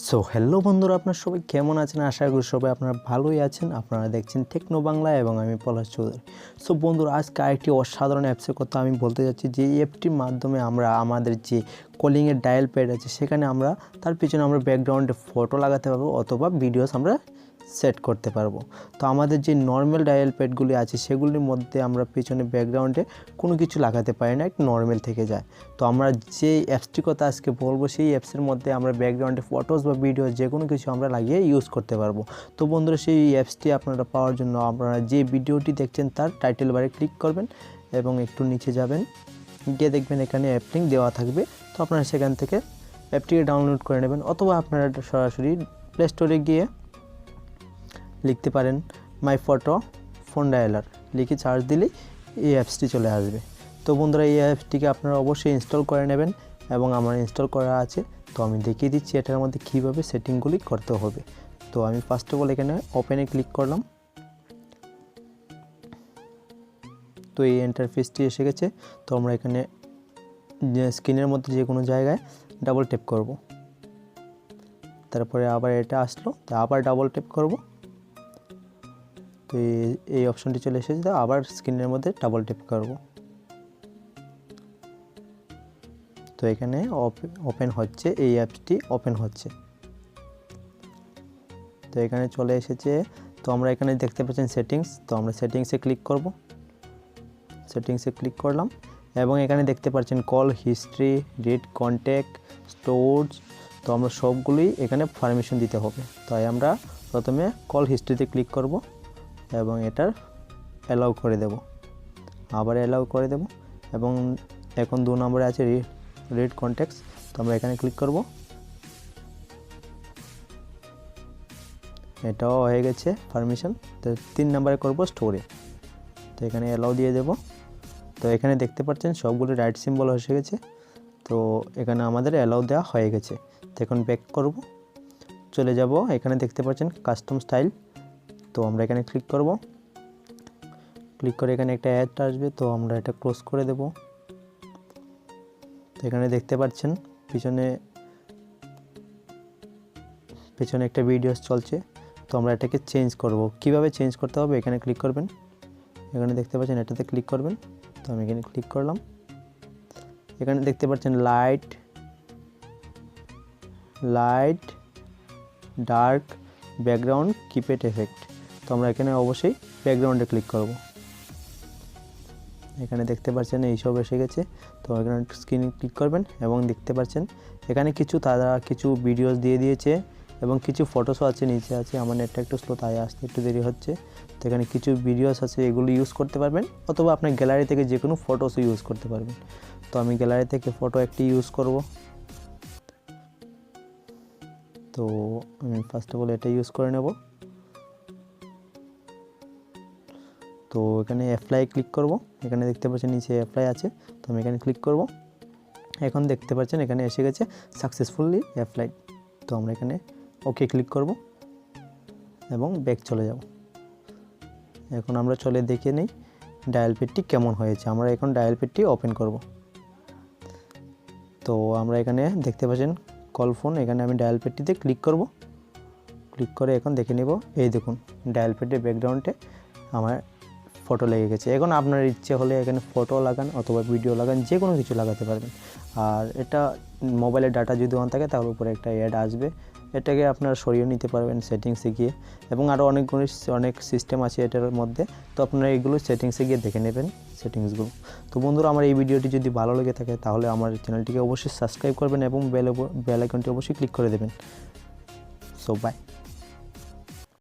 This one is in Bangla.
সো হ্যালো বন্ধুরা, আপনারা সবাই কেমন আছেন? আশা করি সবাই আপনারা ভালোই আছেন। আপনারা দেখছেন টেকনো বাংলা এবং আমি পলাশ চৌধুরী। সো বন্ধুরা, আজকে আরেকটি অসাধারণ অ্যাপসের কথা আমি বলতে যাচ্ছি, যে এই অ্যাপটির মাধ্যমে আমরা আমাদের যে কলিংয়ের ডায়াল প্যাড আছে সেখানে আমরা তার পিছনে আমরা ব্যাকগ্রাউন্ডে ফটো লাগাতে পারবো অথবা ভিডিওস আমরা সেট করতে পারবো। তো আমাদের যে নর্মাল ডায়াল প্যাডগুলি আছে সেগুলির মধ্যে আমরা পিছনে ব্যাকগ্রাউন্ডে কোনো কিছু লাগাতে পারি না, একটা নর্মাল থেকে যায়। তো আমরা যে অ্যাপসটির কথা আজকে বলবো সেই অ্যাপসের মধ্যে আমরা ব্যাকগ্রাউন্ডে ফটোস বা ভিডিও যে কোনো কিছু আমরা লাগিয়ে ইউজ করতে পারবো। তো বন্ধুরা, সেই অ্যাপসটি আপনারা পাওয়ার জন্য আপনারা যে ভিডিওটি দেখছেন তার টাইটেল বারে ক্লিক করবেন এবং একটু নিচে যাবেন, গিয়ে দেখবেন এখানে অ্যাপ লিঙ্ক দেওয়া থাকবে। তো আপনারা সেখান থেকে অ্যাপটিকে ডাউনলোড করে নেবেন, অথবা আপনারা সরাসরি প্লে স্টোরে গিয়ে লিখতে পারেন মাই ফটো ফোন ডায়ালার, লিখে সার্চ দিলেই এই অ্যাপসটি চলে আসবে। তো বন্ধুরা, এই অ্যাপসটিকে আপনারা অবশ্যই ইনস্টল করে নেবেন এবং আমার ইনস্টল করা আছে। তো আমি দেখিয়ে দিচ্ছি এটার মধ্যে কীভাবে সেটিংগুলি করতে হবে। তো আমি ফার্স্ট অফ অল এখানে ওপেনে ক্লিক করলাম। তো এই ইন্টারফেসটি এসে গেছে। তো আমরা এখানে স্ক্রিনের মধ্যে যে কোনো জায়গায় ডাবল ট্যাপ করব, তারপরে আবার এটা আসলো, তো আবার ডাবল ট্যাপ করব। তো এই অপশনটি চলে এসেছে, তো আবার স্ক্রিনের মধ্যে ডাবল ট্যাপ করব। তো এখানে ওপেন হচ্ছে, এই অ্যাপসটি ওপেন হচ্ছে। তো এখানে চলে এসেছে। তো আমরা এখানে দেখতে পাচ্ছেন সেটিংস, তো আমরা সেটিংসে ক্লিক করব। সেটিংসে ক্লিক করলাম এবং এখানে দেখতে পাচ্ছেন কল হিস্ট্রি, রিড কন্ট্যাক্ট, স্টোরজ। তো আমরা সবগুলোই এখানে পারমিশন দিতে হবে। তাই আমরা প্রথমে কল হিস্ট্রিতে ক্লিক করব এবং এটার অ্যালাউ করে দেব, আবার অ্যালাউ করে দেব। এবং এখন 2 নম্বরে আছে রিড কন্ট্যাক্টস, তো আমরা এখানে ক্লিক করব। এটাও হয়ে গেছে পারমিশন। তো 3 নম্বরে করব স্টোরে, তো এখানে অ্যালাউ দিয়ে দেব। তো এখানে দেখতে পাচ্ছেন সবগুলো রাইট সিম্বল এসে গেছে। তো এখানে আমাদের অ্যালাউ দেওয়া হয়ে গেছে। তো এখন ব্যাক করব, চলে যাব। এখানে দেখতে পাচ্ছেন কাস্টম স্টাইল, তো আমরা এখানে ক্লিক করব। ক্লিক করে এখানে একটা অ্যাড আসবে, তো আমরা এটা ক্লোজ করে দেব। তো এখানে দেখতে পাচ্ছেন পিছনে একটা ভিডিওস চলছে। তো আমরা এটাকে চেঞ্জ করব। কিভাবে চেঞ্জ করতে হবে এখানে ক্লিক করবেন। এখানে দেখতে পাচ্ছেন এটাতে ক্লিক করবেন। তো আমি এখানে ক্লিক করলাম। এখানে দেখতে পাচ্ছেন light dark background keypad effect. তো আমরা এখানে অবশ্যই ব্যাকগ্রাউন্ডে ক্লিক করব। এখানে দেখতে পাচ্ছেন এইসব এসে গেছে। তো এখানে স্ক্রিনে ক্লিক করবেন এবং দেখতে পাচ্ছেন এখানে তারা কিছু ভিডিওস দিয়ে দিয়েছে এবং কিছু ফটোসও আছে, নিচে আছে। আমার নেটটা একটু স্লো, তাই আসতে একটু দেরি হচ্ছে। তো এখানে কিছু ভিডিওস আছে, এগুলো ইউজ করতে পারবেন, অথবা আপনার গ্যালারি থেকে যে কোনো ফটোসও ইউজ করতে পারবেন। তো আমি গ্যালারি থেকে ফটো একটি ইউজ করব। তো আমি ফার্স্ট অফ অল এটা ইউজ করে নেব। তো এখানে অ্যাপ্লাই ক্লিক করব। এখানে দেখতে পাচ্ছেন নিচে অ্যাপ্লাই আছে, তো আমি এখানে ক্লিক করব। এখন দেখতে পাচ্ছেন এখানে এসে গেছে সাকসেসফুলি অ্যাপ্লাইড। তো আমরা এখানে ওকে ক্লিক করব এবং ব্যাক চলে যাব। এখন আমরা চলে দেখে নিই ডায়াল প্যাডটি কেমন হয়েছে। আমরা এখন ডায়াল প্যাডটি ওপেন করব। তো আমরা এখানে দেখতে পাচ্ছেন কল ফোন, এখানে আমি ডায়াল প্যাডটিতে ক্লিক করব। ক্লিক করে এখন দেখে নেব, এই দেখুন ডায়াল প্যাডের ব্যাকগ্রাউন্ডে আমার ফটো লেগে গেছে। এখন আপনার ইচ্ছে হলে এখানে ফটো লাগান অথবা ভিডিও লাগান, যে কোনো কিছু লাগাতে পারবেন। আর এটা মোবাইলের ডাটা যদি অন থাকে তাহলে উপরে একটা অ্যাড আসবে, এটাকে আপনারা সরিয়ে নিতে পারবেন সেটিংসে গিয়ে। এবং আরও অনেক সিস্টেম আছে এটার মধ্যে, তো আপনারা এইগুলো সেটিংসে গিয়ে দেখে নেবেন সেটিংসগুলো। তো বন্ধুরা, আমার এই ভিডিওটি যদি ভালো লেগে থাকে তাহলে আমার চ্যানেলটিকে অবশ্যই সাবস্ক্রাইব করবেন এবং বেল আইকনটি অবশ্যই ক্লিক করে দেবেন। So by.